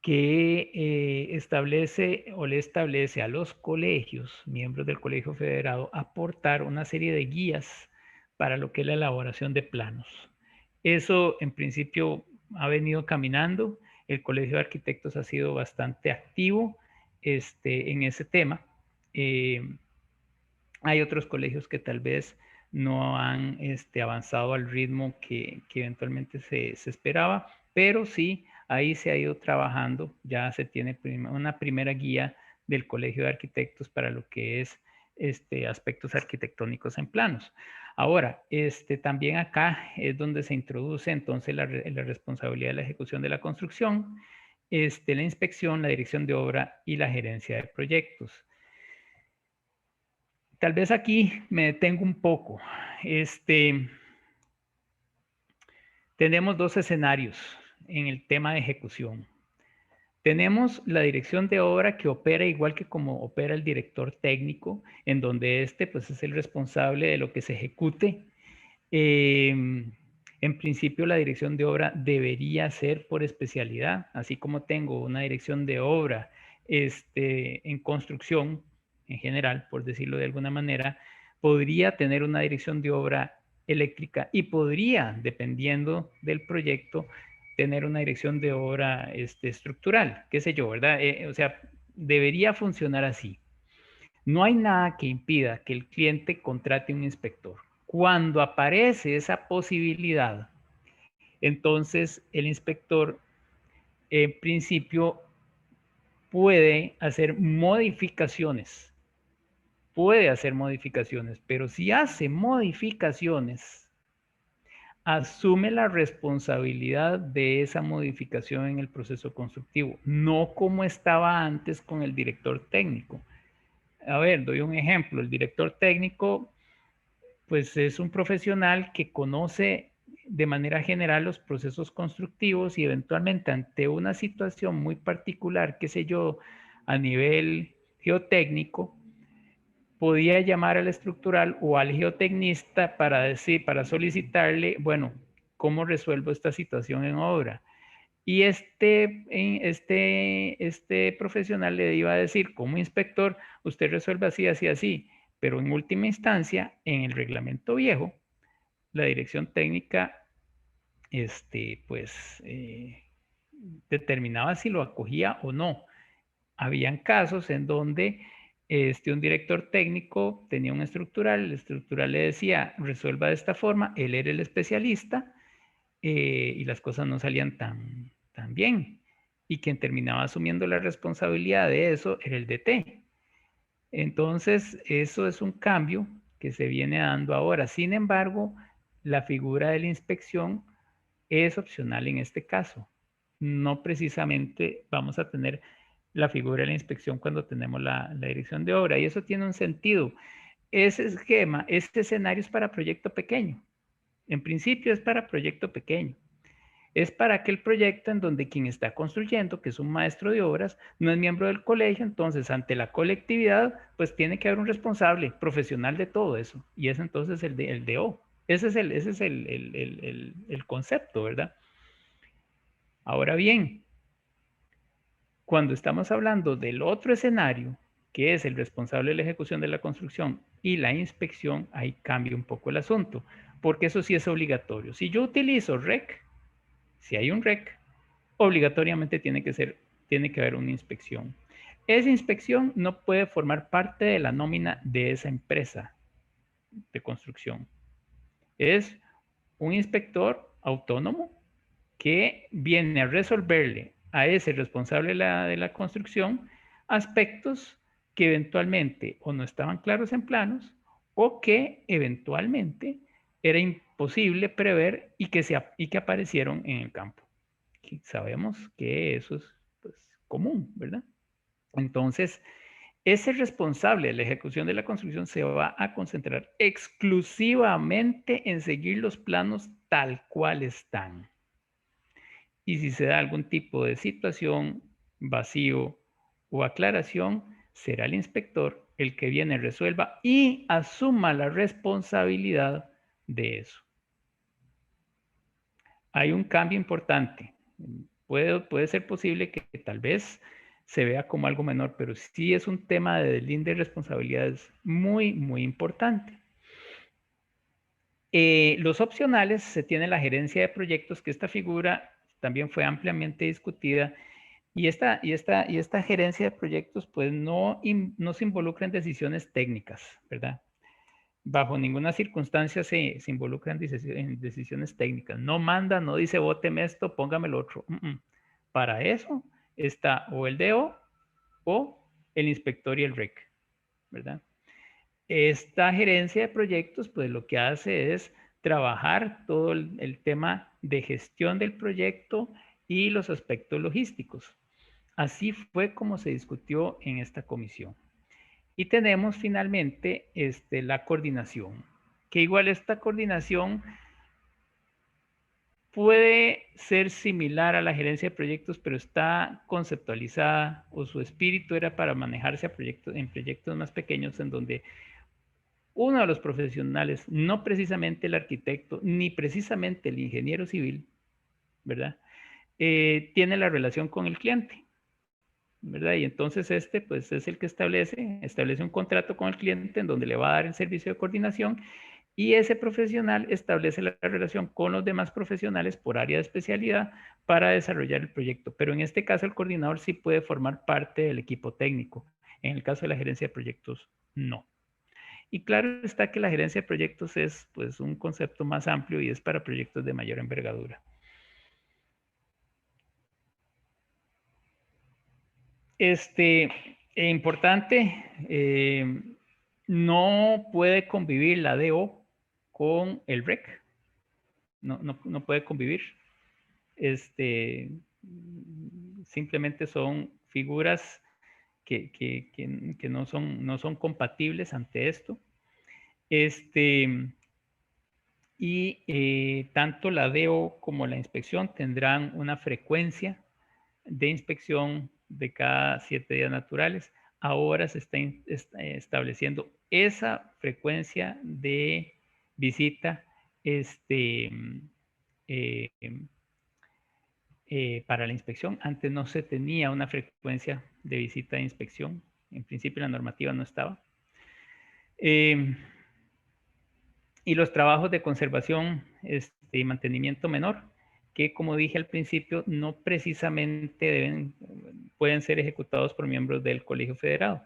que establece o le establece a los colegios, miembros del Colegio Federado, aportar una serie de guías para lo que es la elaboración de planos. Eso en principio ha venido caminando. El Colegio de Arquitectos ha sido bastante activo en ese tema. Hay otros colegios que tal vez no han avanzado al ritmo que eventualmente se esperaba, pero sí, ahí se ha ido trabajando, ya se tiene una primera guía del Colegio de Arquitectos para lo que es aspectos arquitectónicos en planos. Ahora, también acá es donde se introduce entonces la responsabilidad de la ejecución de la construcción, la inspección, la dirección de obra y la gerencia de proyectos. Tal vez aquí me detengo un poco. Tenemos 2 escenarios en el tema de ejecución. Tenemos la dirección de obra que opera igual que como opera el director técnico, en donde pues, es el responsable de lo que se ejecute. En principio, la dirección de obra debería ser por especialidad, así como tengo una dirección de obra en construcción en general, por decirlo de alguna manera, podría tener una dirección de obra eléctrica y podría, dependiendo del proyecto, tener una dirección de obra estructural, qué sé yo, ¿verdad? O sea, debería funcionar así. No hay nada que impida que el cliente contrate un inspector. Cuando aparece esa posibilidad, entonces el inspector en principio puede hacer modificaciones, pero si hace modificaciones, asume la responsabilidad de esa modificación en el proceso constructivo, no como estaba antes con el director técnico. A ver, doy un ejemplo. El director técnico, pues es un profesional que conoce de manera general los procesos constructivos y eventualmente ante una situación muy particular, qué sé yo, a nivel geotécnico podía llamar al estructural o al geotecnista para solicitarle, bueno, ¿cómo resuelvo esta situación en obra? Y este profesional le iba a decir, como inspector, usted resuelve así, así, así. Pero en última instancia, en el reglamento viejo, la dirección técnica, determinaba si lo acogía o no. Habían casos en donde un director técnico tenía un estructural, el estructural le decía, resuelva de esta forma, él era el especialista, y las cosas no salían tan bien. Y quien terminaba asumiendo la responsabilidad de eso era el DT. Entonces, eso es un cambio que se viene dando ahora. Sin embargo, la figura de la inspección es opcional en este caso. No precisamente vamos a tener la figura de la inspección cuando tenemos la dirección de obra. Y eso tiene un sentido. Ese esquema, este escenario es para proyecto pequeño. En principio es para proyecto pequeño. Es para aquel proyecto en donde quien está construyendo, que es un maestro de obras, no es miembro del colegio, entonces ante la colectividad, pues tiene que haber un responsable profesional de todo eso. Y es entonces el DO. Ese es el concepto, ¿verdad? Ahora bien, cuando estamos hablando del otro escenario, que es el responsable de la ejecución de la construcción y la inspección, ahí cambia un poco el asunto, porque eso sí es obligatorio. Si yo utilizo REC, si hay un REC, obligatoriamente tiene que haber una inspección. Esa inspección no puede formar parte de la nómina de esa empresa de construcción. Es un inspector autónomo que viene a resolverle a ese responsable de la construcción aspectos que eventualmente o no estaban claros en planos o que eventualmente era imposible prever y que aparecieron en el campo. Y sabemos que eso es, pues, común, ¿verdad? Entonces, ese responsable de la ejecución de la construcción se va a concentrar exclusivamente en seguir los planos tal cual están. Y si se da algún tipo de situación, vacío o aclaración, será el inspector el que viene, resuelva y asuma la responsabilidad de eso. Hay un cambio importante. Puede ser posible que tal vez se vea como algo menor, pero sí es un tema de deslinde de responsabilidades muy, muy importante. Los opcionales, se tiene la gerencia de proyectos, que esta figura también fue ampliamente discutida, y esta gerencia de proyectos pues no se involucra en decisiones técnicas, ¿verdad? Bajo ninguna circunstancia se involucra en decisiones técnicas. No manda, no dice, bóteme esto, póngame lo otro. Para eso está o el DO o el inspector y el REC, ¿verdad? Esta gerencia de proyectos, pues lo que hace es trabajar todo el tema de gestión del proyecto y los aspectos logísticos. Así fue como se discutió en esta comisión. Y tenemos finalmente la coordinación, que igual esta coordinación puede ser similar a la gerencia de proyectos, pero está conceptualizada o su espíritu era para manejarse en proyectos más pequeños en donde uno de los profesionales, no precisamente el arquitecto, ni precisamente el ingeniero civil, ¿verdad? Tiene la relación con el cliente, ¿verdad? Y entonces pues es el que establece un contrato con el cliente en donde le va a dar el servicio de coordinación y ese profesional establece la relación con los demás profesionales por área de especialidad para desarrollar el proyecto. Pero en este caso el coordinador sí puede formar parte del equipo técnico. En el caso de la gerencia de proyectos, no. Y claro está que la gerencia de proyectos es pues un concepto más amplio y es para proyectos de mayor envergadura. Importante, no puede convivir la DO con el REC. No puede convivir. Simplemente son figuras que no son compatibles ante esto. Y tanto la DO como la inspección tendrán una frecuencia de inspección de cada 7 días naturales, ahora se está estableciendo esa frecuencia de visita eh, para la inspección. Antes no se tenía una frecuencia de visita de inspección. En principio la normativa no estaba. Y los trabajos de conservación y mantenimiento menor, que como dije al principio, no precisamente pueden ser ejecutados por miembros del Colegio Federado.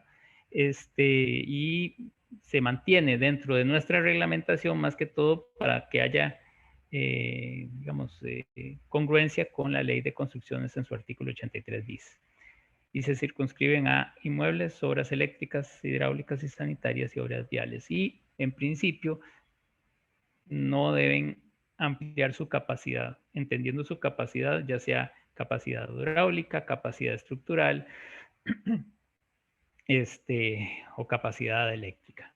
Y se mantiene dentro de nuestra reglamentación más que todo para que haya, digamos, congruencia con la ley de construcciones en su artículo 83 bis. Y se circunscriben a inmuebles, obras eléctricas, hidráulicas y sanitarias y obras viales. Y en principio no deben ampliar su capacidad, entendiendo su capacidad, ya sea capacidad hidráulica, capacidad estructural, o capacidad eléctrica.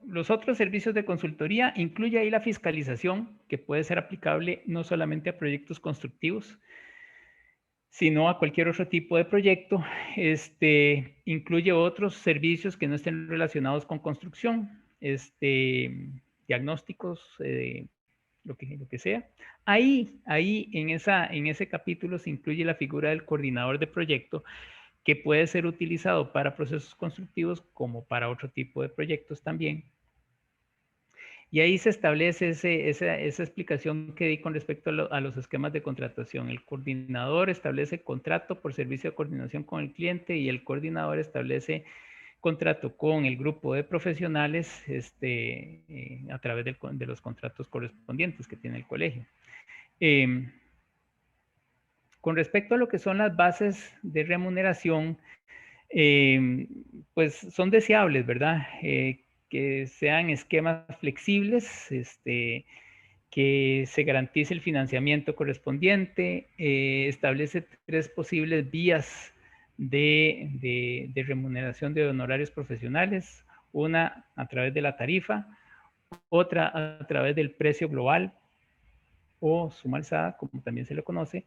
Los otros servicios de consultoría incluye ahí la fiscalización, que puede ser aplicable no solamente a proyectos constructivos, sino a cualquier otro tipo de proyecto. Incluye otros servicios que no estén relacionados con construcción, diagnósticos, lo que sea. Ahí en ese capítulo se incluye la figura del coordinador de proyecto, que puede ser utilizado para procesos constructivos como para otro tipo de proyectos también. Y ahí se establece esa explicación que di con respecto a los esquemas de contratación. El coordinador establece contrato por servicio de coordinación con el cliente y el coordinador establece contrato con el grupo de profesionales a través de los contratos correspondientes que tiene el colegio. Con respecto a lo que son las bases de remuneración, pues son deseables, ¿verdad? Que sean esquemas flexibles, que se garantice el financiamiento correspondiente, establece 3 posibles vías de remuneración de honorarios profesionales, una a través de la tarifa, otra a través del precio global o suma alzada, como también se le conoce,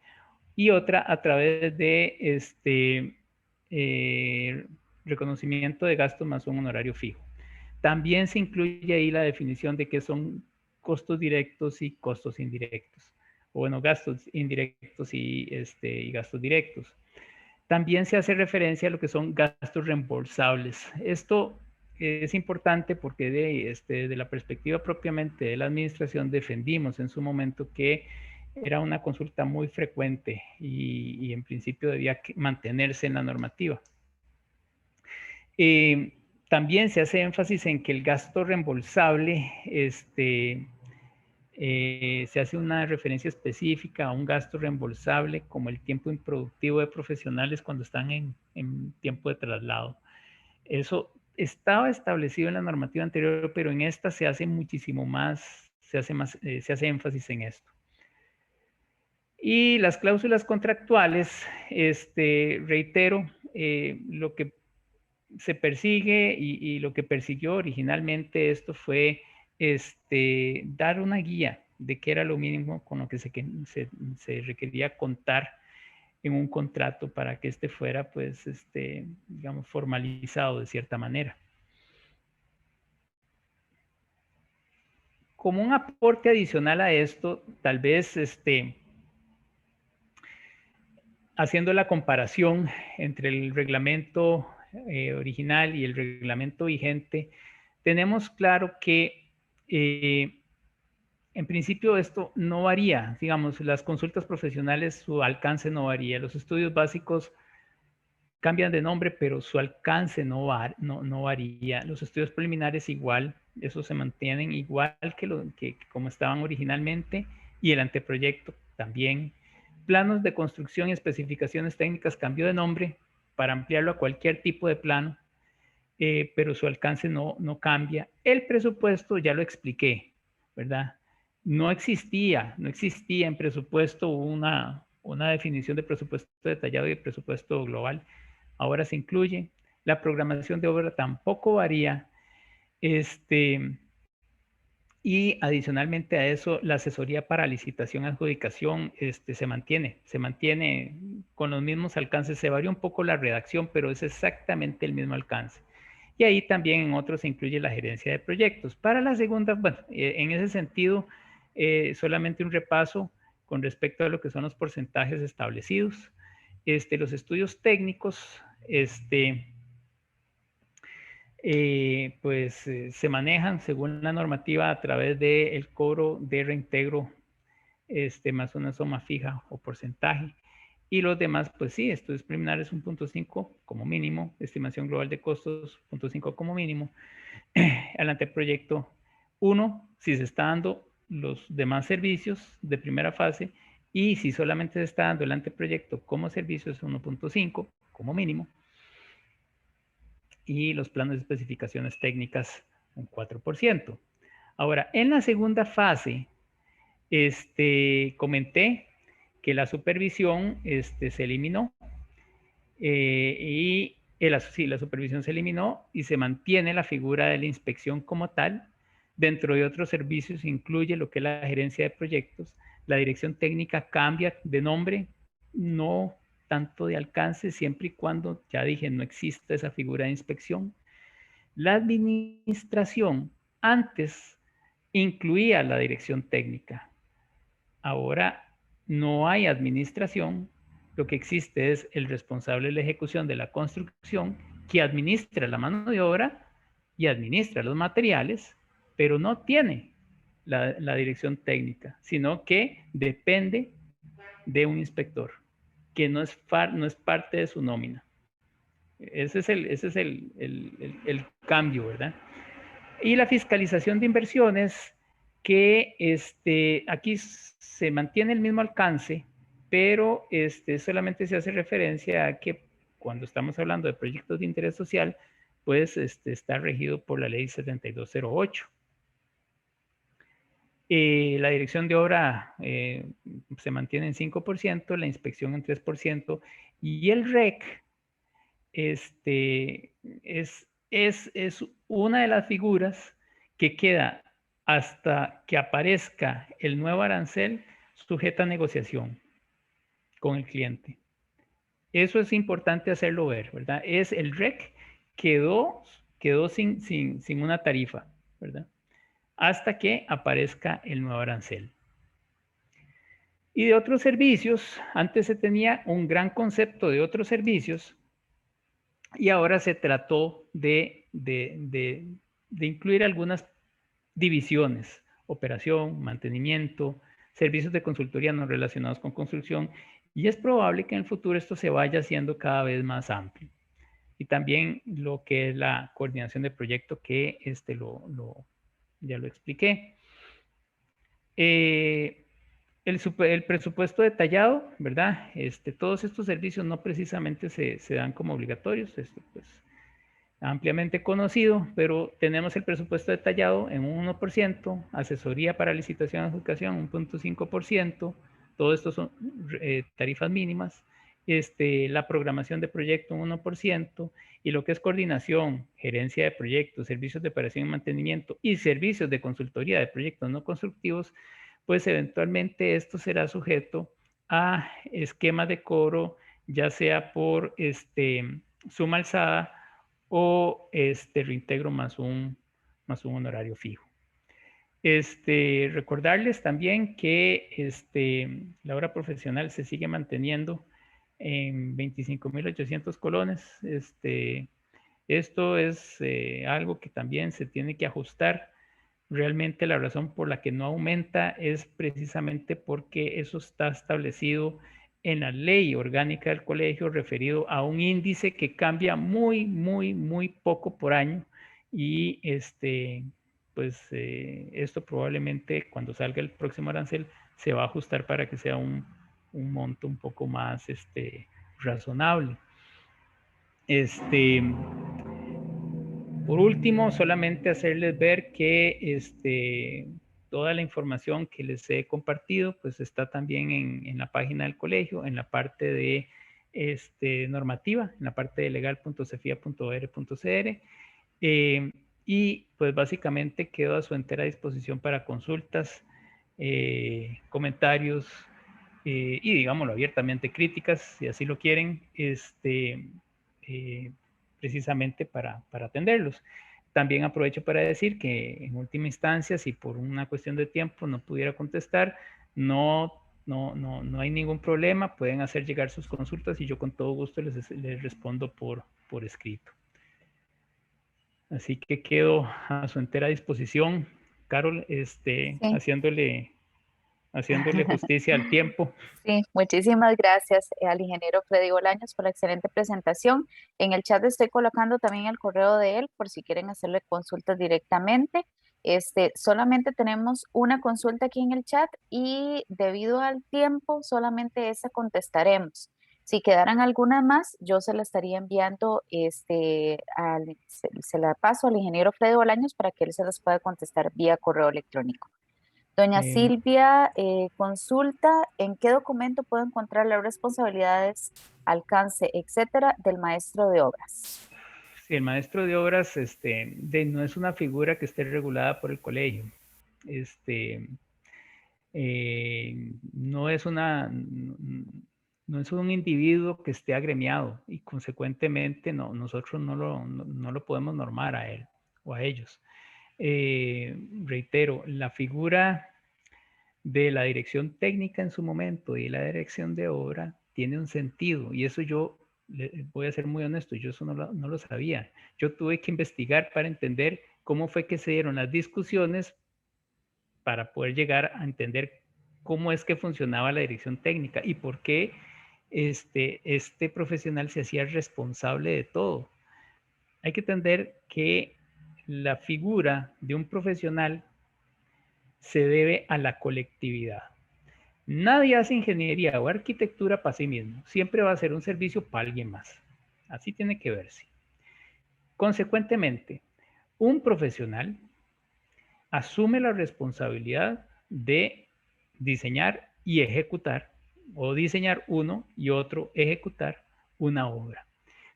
y otra a través de reconocimiento de gastos más un honorario fijo. También se incluye ahí la definición de qué son costos directos y costos indirectos. O bueno, gastos indirectos y gastos directos. También se hace referencia a lo que son gastos reembolsables. Esto es importante porque de la perspectiva propiamente de la administración defendimos en su momento que era una consulta muy frecuente y en principio debía mantenerse en la normativa. También se hace énfasis en que el gasto reembolsable, se hace una referencia específica a un gasto reembolsable como el tiempo improductivo de profesionales cuando están en tiempo de traslado. Eso estaba establecido en la normativa anterior, pero en esta se hace muchísimo más, se hace énfasis en esto. Y las cláusulas contractuales, reitero, lo que se persigue y lo que persiguió originalmente esto fue dar una guía de qué era lo mínimo con lo que se requería contar en un contrato para que fuera, pues, digamos, formalizado de cierta manera. Como un aporte adicional a esto, tal vez, haciendo la comparación entre el reglamento original y el reglamento vigente, tenemos claro que en principio esto no varía. Digamos, las consultas profesionales, su alcance no varía. Los estudios básicos cambian de nombre, pero su alcance no varía. Los estudios preliminares igual, esos se mantienen igual que como estaban originalmente, y el anteproyecto también. Planos de construcción y especificaciones técnicas cambió de nombre para ampliarlo a cualquier tipo de plano, pero su alcance no cambia. El presupuesto ya lo expliqué, ¿verdad? No existía en presupuesto una definición de presupuesto detallado y de presupuesto global. Ahora se incluye. La programación de obra tampoco varía. Y adicionalmente a eso, la asesoría para licitación, adjudicación, se mantiene con los mismos alcances. Se varía un poco la redacción, pero es exactamente el mismo alcance. Y ahí también en otros se incluye la gerencia de proyectos. Para la segunda, bueno, en ese sentido, solamente un repaso con respecto a lo que son los porcentajes establecidos. Los estudios técnicos, se manejan según la normativa a través del cobro de reintegro, más una suma fija o porcentaje. Y los demás, pues sí, estudios preliminares 1.5 como mínimo, estimación global de costos 1.5 como mínimo, al anteproyecto 1, si se está dando los demás servicios de primera fase, y si solamente se está dando el anteproyecto como servicio es 1.5 como mínimo, y los planos de especificaciones técnicas un 4%. Ahora, en la segunda fase, comenté que la supervisión se eliminó, sí, la supervisión se eliminó y se mantiene la figura de la inspección como tal. Dentro de otros servicios incluye lo que es la gerencia de proyectos. La dirección técnica cambia de nombre, no tanto de alcance, siempre y cuando, ya dije, no exista esa figura de inspección. La administración antes incluía la dirección técnica. Ahora no hay administración. Lo que existe es el responsable de la ejecución de la construcción que administra la mano de obra y administra los materiales, pero no tiene la dirección técnica, sino que depende de un inspector, que no es parte de su nómina. Ese es el cambio, ¿verdad? Y la fiscalización de inversiones, que aquí se mantiene el mismo alcance, pero solamente se hace referencia a que cuando estamos hablando de proyectos de interés social, pues está regido por la ley 7208. La dirección de obra se mantiene en 5%, la inspección en 3%, y el REC es una de las figuras que queda hasta que aparezca el nuevo arancel sujeta a negociación con el cliente. Eso es importante hacerlo ver, ¿verdad? Es el REC quedó sin una tarifa, ¿verdad? Hasta que aparezca el nuevo arancel. Y de otros servicios, antes se tenía un gran concepto de otros servicios, y ahora se trató de incluir algunas divisiones: operación, mantenimiento, servicios de consultoría no relacionados con construcción, y es probable que en el futuro esto se vaya haciendo cada vez más amplio. Y también lo que es la coordinación de proyecto, que ya lo expliqué. El presupuesto detallado, ¿verdad? Todos estos servicios no precisamente se dan como obligatorios, pues ampliamente conocido, pero tenemos el presupuesto detallado en un 1%, asesoría para licitación y adjudicación un 0.5%, todo esto son tarifas mínimas, la programación de proyecto un 1%, y lo que es coordinación, gerencia de proyectos, servicios de operación y mantenimiento y servicios de consultoría de proyectos no constructivos, pues eventualmente esto será sujeto a esquemas de cobro, ya sea por suma alzada o reintegro más un honorario fijo. Recordarles también que la hora profesional se sigue manteniendo en 25.800 colones. Esto es algo que también se tiene que ajustar. Realmente la razón por la que no aumenta es precisamente porque eso está establecido en la ley orgánica del colegio, referido a un índice que cambia muy, muy, muy poco por año, y esto probablemente cuando salga el próximo arancel se va a ajustar para que sea un monto un poco más razonable. Por último, solamente hacerles ver que toda la información que les he compartido pues está también en la página del colegio, en la parte de normativa, en la parte de legal.cefia.or.cr. y pues básicamente quedo a su entera disposición para consultas, comentarios y digámoslo abiertamente críticas, si así lo quieren, eh, precisamente para atenderlos. También aprovecho para decir que en última instancia, si por una cuestión de tiempo no pudiera contestar, no hay ningún problema, pueden hacer llegar sus consultas y yo con todo gusto les respondo por escrito. Así que quedo a su entera disposición, Carol, Sí. haciéndole justicia al tiempo. Sí, muchísimas gracias al ingeniero Freddy Bolaños por la excelente presentación. En el chat estoy colocando también el correo de él por si quieren hacerle consultas directamente. Solamente tenemos una consulta aquí en el chat y debido al tiempo solamente esa contestaremos. Si quedaran algunas más, yo se la estaría enviando, se la paso al ingeniero Freddy Bolaños para que él se las pueda contestar vía correo electrónico. Doña Eh, Silvia consulta en qué documento puedo encontrar las responsabilidades, alcance, etcétera, del maestro de obras. si el maestro de obras no es una figura que esté regulada por el colegio, este, no es no es un individuo que esté agremiado y consecuentemente nosotros no lo podemos normar a él o a ellos. Reitero, la figura de la dirección técnica en su momento y la dirección de obra tiene un sentido y eso yo voy a ser muy honesto, yo eso no lo sabía. Yo tuve que investigar para entender cómo fue que se dieron las discusiones para poder llegar a entender cómo es que funcionaba la dirección técnica y por qué este profesional se hacía responsable de todo. Hay que entender que la figura de un profesional se debe a la colectividad. Nadie hace ingeniería o arquitectura para sí mismo. Siempre va a ser un servicio para alguien más. Así tiene que verse. Consecuentemente, un profesional asume la responsabilidad de diseñar y ejecutar, o diseñar uno y otro ejecutar una obra.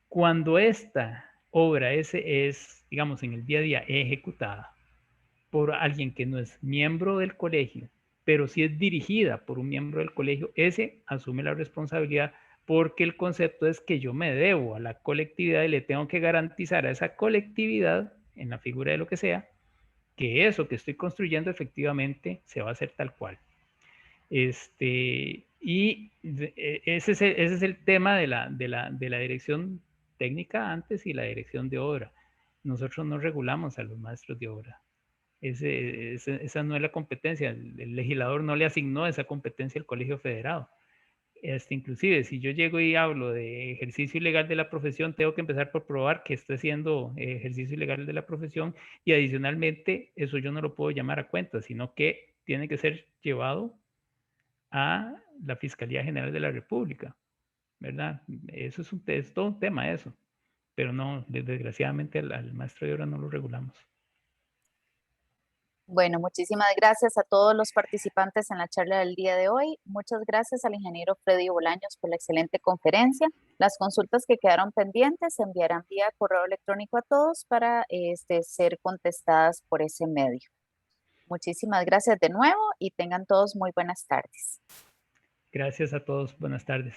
Cuando esta obra digamos, en el día a día ejecutada por alguien que no es miembro del colegio, pero sí es dirigida por un miembro del colegio, ese asume la responsabilidad porque el concepto es que yo me debo a la colectividad y le tengo que garantizar a esa colectividad, en la figura de lo que sea, que eso que estoy construyendo efectivamente se va a hacer tal cual. Ese es el tema de la dirección técnica antes y la dirección de obra. Nosotros no regulamos a los maestros de obra. Esa no es la competencia. El legislador no le asignó esa competencia al Colegio Federado. Inclusive, si yo llego y hablo de ejercicio ilegal de la profesión, tengo que empezar por probar que estoy haciendo ejercicio ilegal de la profesión y adicionalmente eso yo no lo puedo llamar a cuenta, sino que tiene que ser llevado a la Fiscalía General de la República, ¿verdad? Eso es todo un tema eso, pero no, desgraciadamente al maestro de obra no lo regulamos. Bueno, muchísimas gracias a todos los participantes en la charla del día de hoy. Muchas gracias al ingeniero Freddy Bolaños por la excelente conferencia. Las consultas que quedaron pendientes se enviarán vía correo electrónico a todos para ser contestadas por ese medio. Muchísimas gracias de nuevo y tengan todos muy buenas tardes. Gracias a todos, buenas tardes.